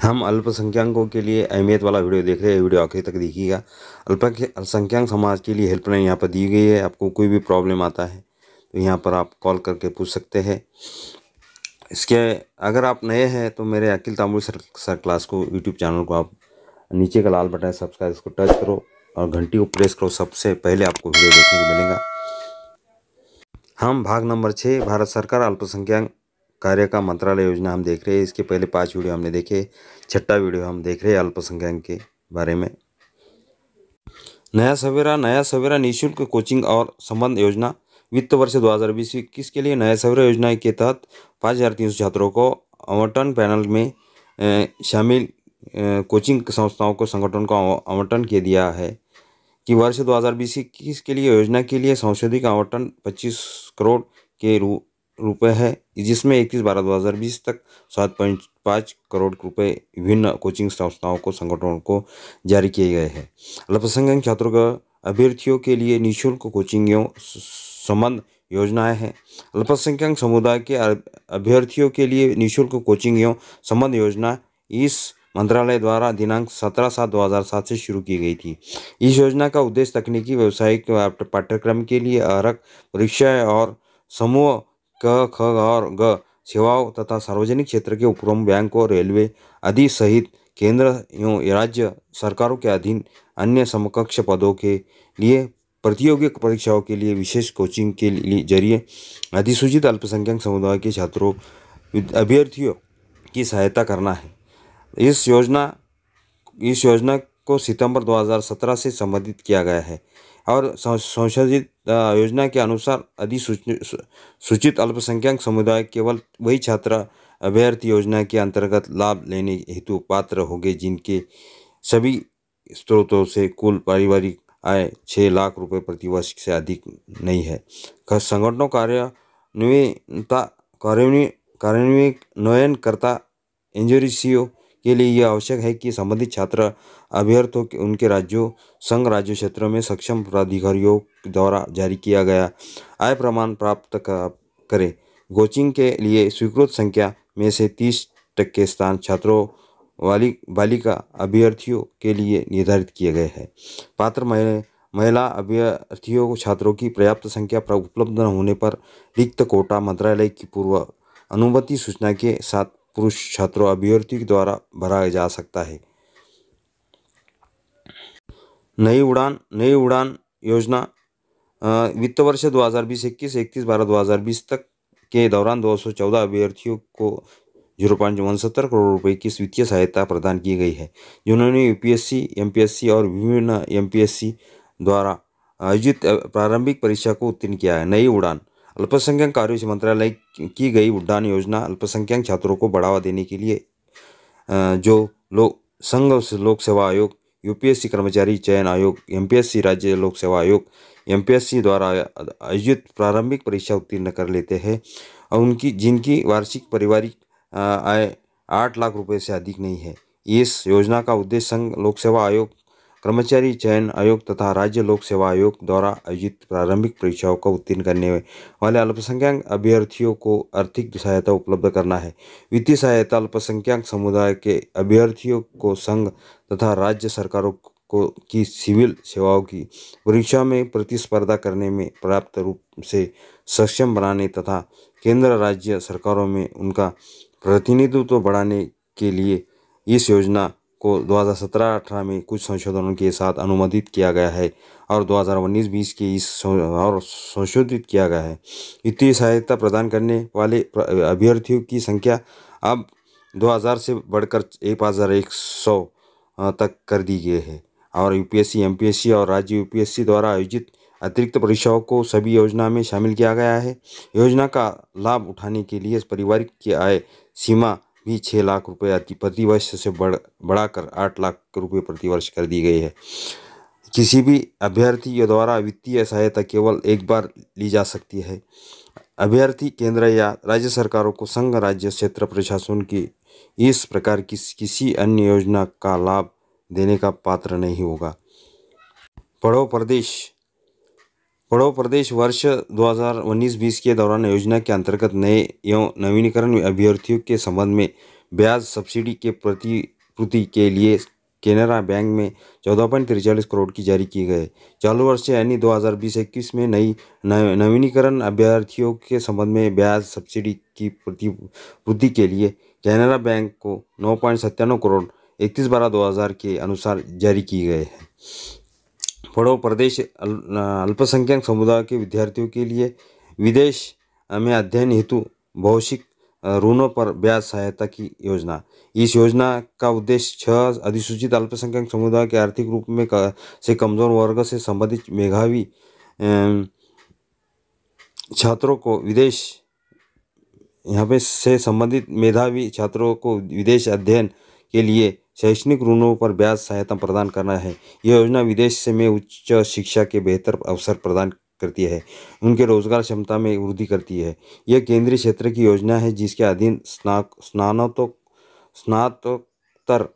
हम अल्पसंख्यकों के लिए अहमियत वाला वीडियो देख रहे हैं। वीडियो आखिर तक देखिएगा। अल्पसंख्यक समाज के लिए हेल्पलाइन यहाँ पर दी गई है। आपको कोई भी प्रॉब्लम आता है तो यहाँ पर आप कॉल करके पूछ सकते हैं। इसके अगर आप नए हैं तो मेरे अखिल तांबुल सर क्लास को यूट्यूब चैनल को आप नीचे का लाल बटन है सब्सक्राइब, इसको टच करो और घंटी को प्रेस करो। सबसे पहले आपको वीडियो देखने को मिलेगा। हम भाग नंबर 6 भारत सरकार अल्पसंख्यक कार्य का मंत्रालय योजना हम देख रहे हैं। इसके पहले 5 वीडियो हमने देखे, छठा वीडियो हम देख रहे हैं अल्पसंख्यक के बारे में। नया सवेरा निःशुल्क कोचिंग और संबंध योजना वित्त वर्ष 2020-21 के लिए नया सवेरा योजना के तहत 5300 छात्रों को आवंटन पैनल में शामिल कोचिंग संस्थाओं को संगठन को आवंटन किया दिया है कि वर्ष 2020-21 के लिए योजना के लिए संशोधित आवंटन 25 करोड़ के रुपए है, जिसमें 31/12/2020 तक 7.5 करोड़ रुपए विभिन्न कोचिंग संस्थाओं को संगठनों को जारी किए गए हैं। अल्पसंख्यक छात्रों का अभ्यर्थियों के लिए निःशुल्क कोचिंग एवं संबंध योजनाएं हैं। अल्पसंख्यक समुदाय के अभ्यर्थियों के लिए निःशुल्क कोचिंग एवं संबंध योजना इस मंत्रालय द्वारा दिनांक 17/7/2007 से शुरू की गई थी। इस योजना का उद्देश्य तकनीकी व्यावसायिक पाठ्यक्रम के लिए अर्हक परीक्षाएं और समूह क, ख और ग सेवाओं तथा सार्वजनिक क्षेत्र के उपक्रम, बैंकों, रेलवे आदि सहित केंद्र एवं राज्य सरकारों के अधीन अन्य समकक्ष पदों के लिए प्रतियोगी परीक्षाओं के लिए विशेष कोचिंग के जरिए अधिसूचित अल्पसंख्यक समुदाय के छात्रों अभ्यर्थियों की सहायता करना है। इस योजना को सितंबर 2017 से संबोधित किया गया है और संशोधित योजना के अनुसार अधिसूचित अल्पसंख्यक समुदाय केवल वही छात्र अभ्यर्थी योजना के अंतर्गत लाभ लेने हेतु पात्र होंगे जिनके सभी स्रोतों से कुल पारिवारिक आय 6 लाख रुपए प्रति वर्ष से अधिक नहीं है। संगठनों कार्यान्वयनकर्ता एजेंसियों के लिए यह आवश्यक है कि संबंधित छात्र अभ्यर्थियों के उनके राज्यों, संघ राज्य क्षेत्रों में सक्षम प्राधिकारियों द्वारा जारी किया गया आय प्रमाण प्राप्त करें। कोचिंग के लिए स्वीकृत संख्या में से 30% स्थान छात्रों बालिका अभ्यर्थियों के लिए निर्धारित किए गए हैं। पात्र महिला अभ्यर्थियों छात्रों की पर्याप्त संख्या उपलब्ध न होने पर रिक्त कोटा मंत्रालय की पूर्व अनुमति सूचना के साथ पुरुष छात्रों अभ्यर्थियों द्वारा भरा जा सकता है। नई उड़ान योजना वित्त वर्ष 2020-21 31/12/2020 तक के दौरान 214 अभ्यर्थियों को 0.69 करोड़ रुपए की वित्तीय सहायता प्रदान की गई है, जिन्होंने यूपीएससी, एमपीएससी और विभिन्न एमपीएससी द्वारा आयोजित प्रारंभिक परीक्षा को उत्तीर्ण किया है। नई उड़ान अल्पसंख्यक कार्य मंत्रालय की गई उड़ान योजना अल्पसंख्यक छात्रों को बढ़ावा देने के लिए जो संघ लोक सेवा आयोग, यूपीएससी कर्मचारी चयन आयोग, एमपीएससी राज्य लोक सेवा आयोग, एमपीएससी द्वारा आयोजित प्रारंभिक परीक्षा उत्तीर्ण कर लेते हैं और जिनकी वार्षिक पारिवारिक आय 8 लाख रुपए से अधिक नहीं है। इस योजना का उद्देश्य संघ लोक सेवा आयोग, कर्मचारी चयन आयोग तथा राज्य लोक सेवा आयोग द्वारा आयोजित प्रारंभिक परीक्षाओं को उत्तीर्ण करने वाले अल्पसंख्यक अभ्यर्थियों को आर्थिक सहायता उपलब्ध करना है। वित्तीय सहायता अल्पसंख्यक समुदाय के अभ्यर्थियों को संघ तथा राज्य सरकारों की सिविल सेवाओं की परीक्षा में प्रतिस्पर्धा करने में पर्याप्त रूप से सक्षम बनाने तथा केंद्र राज्य सरकारों में उनका प्रतिनिधित्व बढ़ाने के लिए इस योजना को 2017-18 में कुछ संशोधनों के साथ अनुमोदित किया गया है और 2019-20 के और संशोधित किया गया है। वित्तीय सहायता प्रदान करने वाले अभ्यर्थियों की संख्या अब 2000 से बढ़कर 1100 तक कर दी गई है और यूपीएससी, एमपीएससी और राज्य यूपीएससी द्वारा आयोजित अतिरिक्त परीक्षाओं को सभी योजना में शामिल किया गया है। योजना का लाभ उठाने के लिए पारिवारिक की आय सीमा भी 6 लाख रुपए प्रति वर्ष से बढ़ाकर 8 लाख रुपए प्रति वर्ष कर दी गई है। किसी भी अभ्यर्थी द्वारा वित्तीय सहायता केवल एक बार ली जा सकती है। अभ्यर्थी केंद्र या राज्य सरकारों को संघ राज्य क्षेत्र प्रशासन की इस प्रकार की किसी अन्य योजना का लाभ देने का पात्र नहीं होगा। पढ़ो प्रदेश वर्ष 2019-20 के दौरान योजना के अंतर्गत नए एवं नवीनीकरण अभ्यर्थियों के संबंध में ब्याज सब्सिडी के प्रतिपूर्ति के लिए केनरा बैंक में 14.43 करोड़ की जारी की गए। चालू वर्ष यानी 2020-21 में नवीनीकरण अभ्यर्थियों के संबंध में ब्याज सब्सिडी की प्रतिपूर्ति के लिए केनरा बैंक को 9.97 करोड़ 31/12/2000 के अनुसार जारी की गए हैं। पढ़ो प्रदेश अल्पसंख्यक समुदाय के विद्यार्थियों के लिए विदेश में अध्ययन हेतु भौतिक ऋणों पर ब्याज सहायता की योजना। इस योजना का उद्देश्य 6 अधिसूचित अल्पसंख्यक समुदाय के आर्थिक रूप में से कमजोर वर्ग से संबंधित मेधावी छात्रों को विदेश अध्ययन के लिए शैक्षणिक ऋणों पर ब्याज सहायता प्रदान करना है। यह योजना विदेश में उच्च शिक्षा के बेहतर अवसर प्रदान करती है, उनके रोजगार क्षमता में वृद्धि करती है। यह केंद्रीय क्षेत्र की योजना है जिसके अधीन स्नातकोत्तर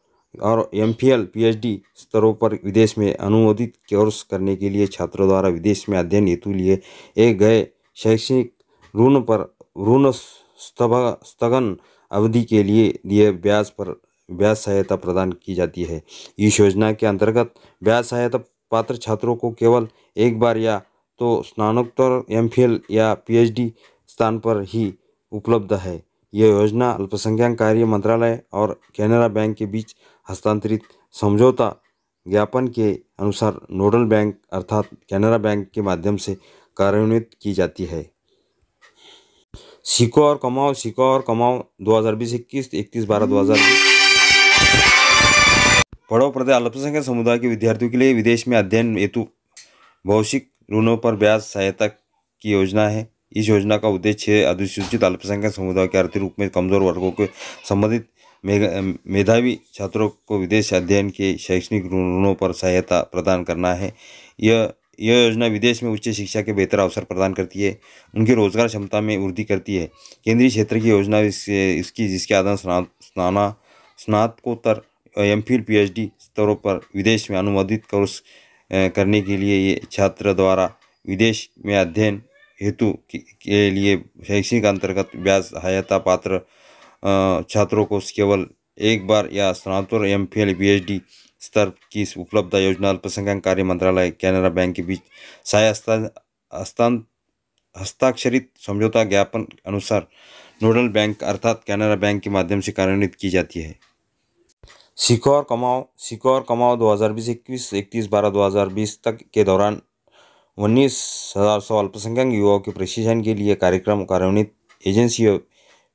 और MPhil PhD स्तरों पर विदेश में अनुमोदित कोर्स करने के लिए छात्रों द्वारा विदेश में अध्ययन हेतु लिए गए शैक्षणिक ऋण पर ऋण स्थगन अवधि के लिए दिए ब्याज पर ब्याज सहायता प्रदान की जाती है। इस योजना के अंतर्गत ब्याज सहायता पात्र छात्रों को केवल एक बार या तो स्नातकोत्तर MPhil या PhD स्थान पर ही उपलब्ध है। यह योजना अल्पसंख्यक कार्य मंत्रालय और केनरा बैंक के बीच हस्तांतरित समझौता ज्ञापन के अनुसार नोडल बैंक अर्थात केनरा बैंक के माध्यम से कार्यान्वित की जाती है। सीखो और कमाओ 2020-21 31/12/2020। पढ़ो प्रदेश अल्पसंख्यक समुदाय के विद्यार्थियों के लिए विदेश में अध्ययन हेतु भौतिक ऋणों पर ब्याज सहायता की योजना है। इस योजना का उद्देश्य अधिसूचित अल्पसंख्यक समुदाय के आर्थिक रूप में कमजोर वर्गों के संबंधित मेधावी छात्रों को विदेश अध्ययन के शैक्षणिक ऋणों पर सहायता प्रदान करना है। यह योजना विदेश में उच्च शिक्षा के बेहतर अवसर प्रदान करती है, उनकी रोजगार क्षमता में वृद्धि करती है। केंद्रीय क्षेत्र की योजना जिसके आधार स्नातकोत्तर MPhil PhD स्तरों पर विदेश में अनुमोदित कोर्स करने के लिए ये छात्र द्वारा विदेश में अध्ययन हेतु के लिए शैक्षणिक अंतर्गत ब्याज सहायता पात्र छात्रों को केवल एक बार या स्नातकोत्तर MPhil PhD स्तर की उपलब्ध योजना अल्पसंख्यक कार्य मंत्रालय केनरा बैंक के बीच हस्ताक्षरित समझौता ज्ञापन अनुसार नोडल बैंक अर्थात केनरा बैंक के माध्यम से कार्यान्वित की जाती है। सीखो और कमाओ 2020-21 31/12/2020 तक के दौरान 19,100 अल्पसंख्यक युवाओं के प्रशिक्षण के लिए कार्यक्रम कार्यान्वित एजेंसी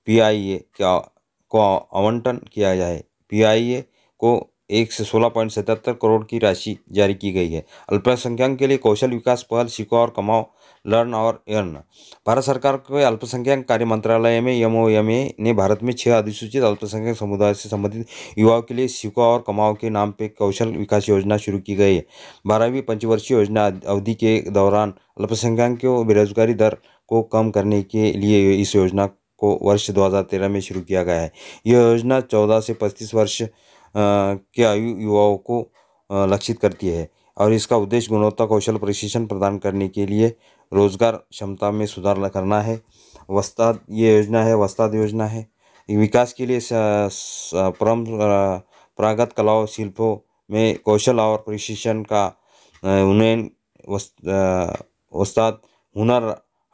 PIA को आवंटन किया जाए। PIA को 1 से 16.77 करोड़ की राशि जारी की गई है। अल्पसंख्यक के लिए कौशल विकास पहल सीखो और कमाओ लर्न और अर्न। भारत सरकार के अल्पसंख्यक कार्य मंत्रालय में MoMA ने भारत में 6 अधिसूचित अल्पसंख्यक समुदाय से संबंधित युवाओं के लिए सीखो और कमाओ के नाम पे कौशल विकास योजना शुरू की गई है। 12वीं पंचवर्षीय योजना अवधि के दौरान अल्पसंख्यक की बेरोजगारी दर को कम करने के लिए इस योजना को वर्ष 2013 में शुरू किया गया है। यह योजना 14 से 35 वर्ष के आयु युवाओं को लक्षित करती है और इसका उद्देश्य गुणवत्ता कौशल प्रशिक्षण प्रदान करने के लिए रोजगार क्षमता में सुधार करना है। ये वस्ताद योजना है। विकास के लिए परंपरागत कलाओं शिल्पों में कौशल और प्रशिक्षण का उन्नयन वस्ताद हुनर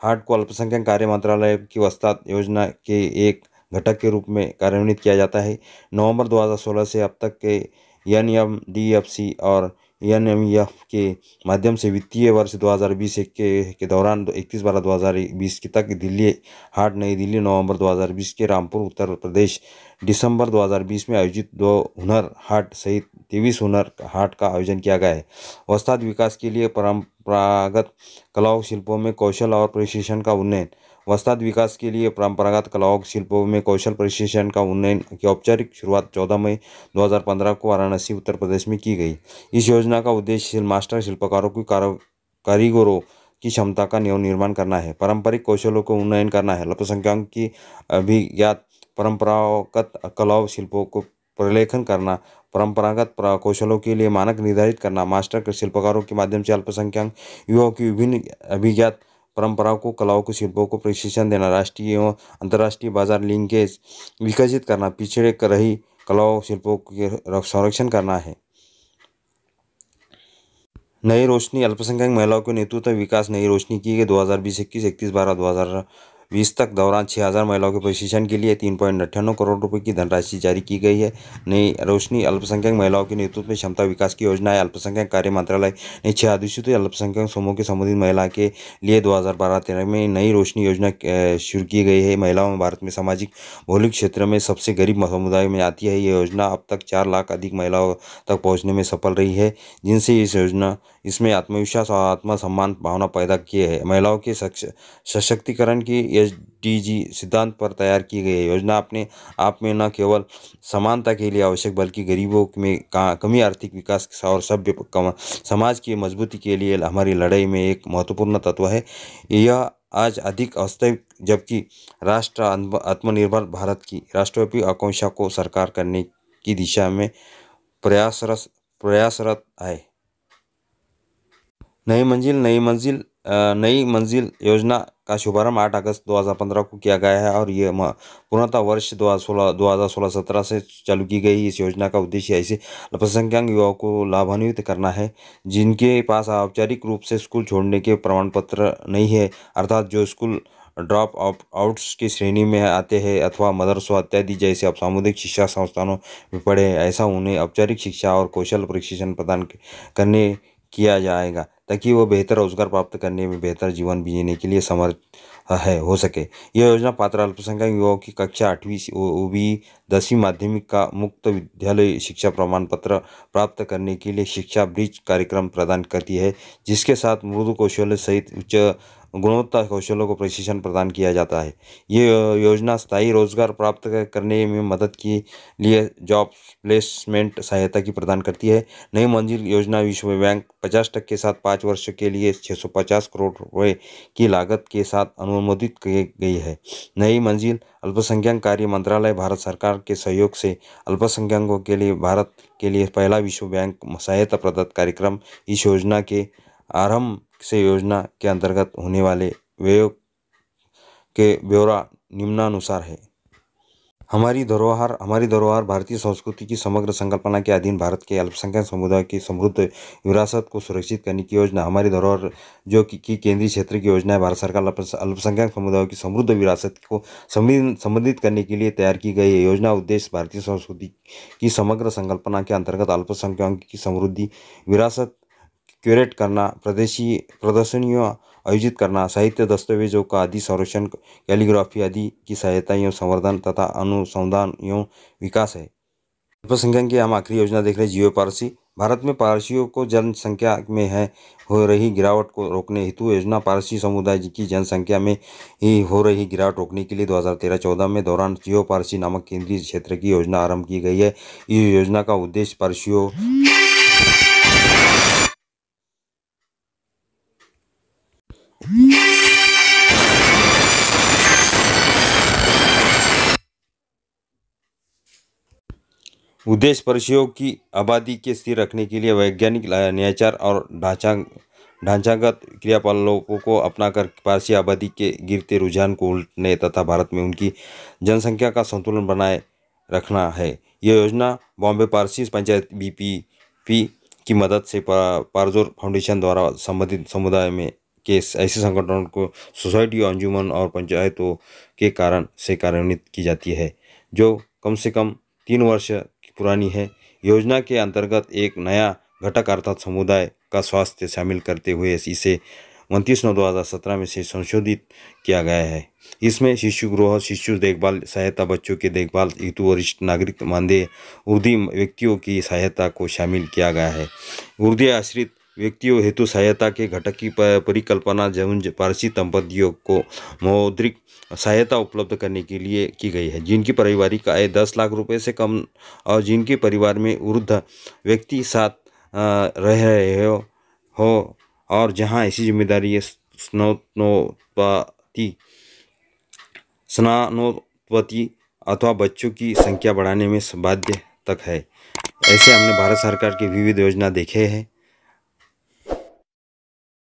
हाट को अल्पसंख्यक कार्य मंत्रालय की वस्ताद योजना के एक घटक के रूप में कार्यान्वित किया जाता है। नवंबर 2016 से अब तक के NMDFC और NMEF के माध्यम से वित्तीय वर्ष 2020 के दौरान 31/12/2020 तक दिल्ली हाट नई दिल्ली, नवंबर 2020 के रामपुर उत्तर प्रदेश, दिसंबर 2020 में आयोजित 2 हुनर हाट सहित 23 हुनर हाट का आयोजन किया गया है। वस्ताद विकास के लिए परंपरागत कलाओं शिल्पों में कौशल और प्रशिक्षण का उन्नयन। वस्ताद विकास के लिए परंपरागत कलाओं शिल्पों में कौशल प्रशिक्षण का उन्नयन की औपचारिक शुरुआत 14 मई 2015 को वाराणसी उत्तर प्रदेश में की गई। इस योजना का उद्देश्य मास्टर शिल्पकारों की कारीगरों की क्षमता का निर्माण करना है, पारंपरिक कौशलों को उन्नयन करना है, अल्पसंख्यकों की अभिज्ञात परंपरागत कलाओं शिल्पों को प्रलेखन करना, परंपरागत कौशलों के लिए मानक निर्धारित करना, मास्टर शिल्पकारों के माध्यम से अल्पसंख्यक युवाओं की विभिन्न अभिज्ञात परंपराओं को, कलाओं को, शिल्पों को प्रशिक्षण देना, राष्ट्रीय एवं अंतर्राष्ट्रीय बाजार लिंकेज विकसित करना, पिछड़े कर रही कलाओं शिल्पों के संरक्षण करना है। नई रोशनी अल्पसंख्यक महिलाओं के नेतृत्व विकास नई रोशनी की गई 2020-21 31/12/2020 तक दौरान 6000 महिलाओं के प्रशिक्षण के लिए 3.98 करोड़ रुपए की धनराशि जारी की गई है। नई रोशनी अल्पसंख्यक महिलाओं के नेतृत्व में क्षमता विकास की योजना है। अल्पसंख्यक कार्य मंत्रालय ने 6 अधिसूचित अल्पसंख्यक समूह के संबंधित महिला के लिए 2012-13 में नई रोशनी योजना शुरू की गई है। महिलाओं में भारत में सामाजिक भौगोलिक क्षेत्र में सबसे गरीब समुदाय में आती है। ये योजना अब तक 4 लाख अधिक महिलाओं तक पहुँचने में सफल रही है, जिनसे इसमें आत्मविश्वास और आत्मसम्मान भावना पैदा किए है। महिलाओं के सशक्तिकरण की SDG सिद्धांत पर तैयार की गई है। योजना अपने आप में न केवल समानता के लिए आवश्यक बल्कि गरीबों में कमी, आर्थिक विकास और सभ्य समाज की मजबूती के लिए हमारी लड़ाई में एक महत्वपूर्ण तत्व है। यह आज अधिक वास्तविक जबकि राष्ट्र आत्मनिर्भर भारत की राष्ट्रव्यापी आकांक्षा को साकार करने की दिशा में प्रयासरत है। नई मंजिल योजना का शुभारंभ 8 अगस्त 2015 को किया गया है और ये पूर्णतः वर्ष 2016-17 से चालू की गई। इस योजना का उद्देश्य ऐसे अल्पसंख्यक युवाओं को लाभान्वित करना है जिनके पास औपचारिक रूप से स्कूल छोड़ने के प्रमाण पत्र नहीं है, अर्थात जो स्कूल ड्रॉप आउट्स की श्रेणी में आते हैं अथवा मदरसों इत्यादि जैसे अब सामुदायिक शिक्षा संस्थानों में पढ़े हैं। ऐसा उन्हें औपचारिक शिक्षा और कौशल प्रशिक्षण प्रदान करने किया जाएगा ताकि वो बेहतर रोजगार प्राप्त करने में, बेहतर जीवन जीने के लिए समर्थ हो सके। यह योजना पात्र अल्पसंख्यक युवाओं की कक्षा 8वीं OBE 10वीं माध्यमिक का मुक्त विद्यालय शिक्षा प्रमाण पत्र प्राप्त करने के लिए शिक्षा ब्रिज कार्यक्रम प्रदान करती है, जिसके साथ मृदु कौशल सहित उच्च गुणवत्ता कौशलों को प्रशिक्षण प्रदान किया जाता है। ये योजना स्थायी रोजगार प्राप्त करने में मदद के लिए जॉब प्लेसमेंट सहायता की प्रदान करती है। नई मंजिल योजना विश्व बैंक 50% के साथ 5 वर्ष के लिए 650 करोड़ रुपए की लागत के साथ अनुमोदित की गई है। नई मंजिल अल्पसंख्यक कार्य मंत्रालय भारत सरकार के सहयोग से अल्पसंख्यकों के लिए भारत के लिए पहला विश्व बैंक सहायता प्रदत्त कार्यक्रम। इस योजना के आरंभ से योजना के अंतर्गत होने वाले व्ययों के ब्यौरा निम्नानुसार है। हमारी धरोहर भारतीय संस्कृति की समग्र संकल्पना के अधीन भारत के अल्पसंख्यक समुदाय की समृद्ध विरासत को सुरक्षित करने की योजना। हमारी धरोहर जो कि केंद्रीय क्षेत्र की योजना है, भारत सरकार अल्पसंख्यक समुदायों की समृद्ध विरासत को संबोधित करने के लिए तैयार की गई है। योजना उद्देश्य भारतीय संस्कृति की समग्र संकल्पना के अंतर्गत अल्पसंख्यकों की समृद्धि विरासत क्यूरेट करना, प्रदर्शनियों आयोजित करना, साहित्य दस्तावेजों का आदि संरक्षण, कैलीग्राफी आदि की सहायता एवं संवर्धन तथा अनुसंधान एवं विकास है। अल्पसंख्यक की हम आखिरी योजना देख रहे हैं, जियो पारसी। भारत में पारसियों को जनसंख्या में हो रही गिरावट को रोकने हेतु योजना पारसी समुदाय की जनसंख्या में ही हो रही गिरावट रोकने के लिए 2013-14 में दौरान जियो पारसी नामक केंद्रीय क्षेत्र की योजना आरंभ की गई है। इस योजना का उद्देश्य पारसियों पारसियों की आबादी के स्थिर रखने के लिए वैज्ञानिक न्यायचार और ढांचागत क्रियाकलापों को अपनाकर पारसी आबादी के गिरते रुझान को उलटने तथा भारत में उनकी जनसंख्या का संतुलन बनाए रखना है। यह योजना बॉम्बे पारसी पंचायत BPP की मदद से पारजोर फाउंडेशन द्वारा संबंधित समुदाय में के ऐसे संगठनों को सोसाइटी, अंजुमन और पंचायतों के कारण से कार्यान्वित की जाती है, जो कम से कम 3 वर्ष पुरानी है। योजना के अंतर्गत एक नया घटक अर्थात समुदाय का स्वास्थ्य शामिल करते हुए इसे 29/9/2017 में से संशोधित किया गया है। इसमें शिशु गृह, शिशु देखभाल सहायता, बच्चों की देखभाल हेतु वरिष्ठ नागरिक, मानदेय, वृद्ध व्यक्तियों की सहायता को शामिल किया गया है। वृद्ध आश्रित व्यक्तियों हेतु सहायता के घटक की परिकल्पना पारसी दंपतियों को मौद्रिक सहायता उपलब्ध करने के लिए की गई है, जिनकी पारिवारिक आय 10 लाख रुपए से कम और जिनके परिवार में वृद्ध व्यक्ति साथ रह रहे हो और जहां ऐसी जिम्मेदारी स्नानोत्पत्ति अथवा बच्चों की संख्या बढ़ाने में बाध्य तक है। ऐसे हमने भारत सरकार की विविध योजना देखे हैं।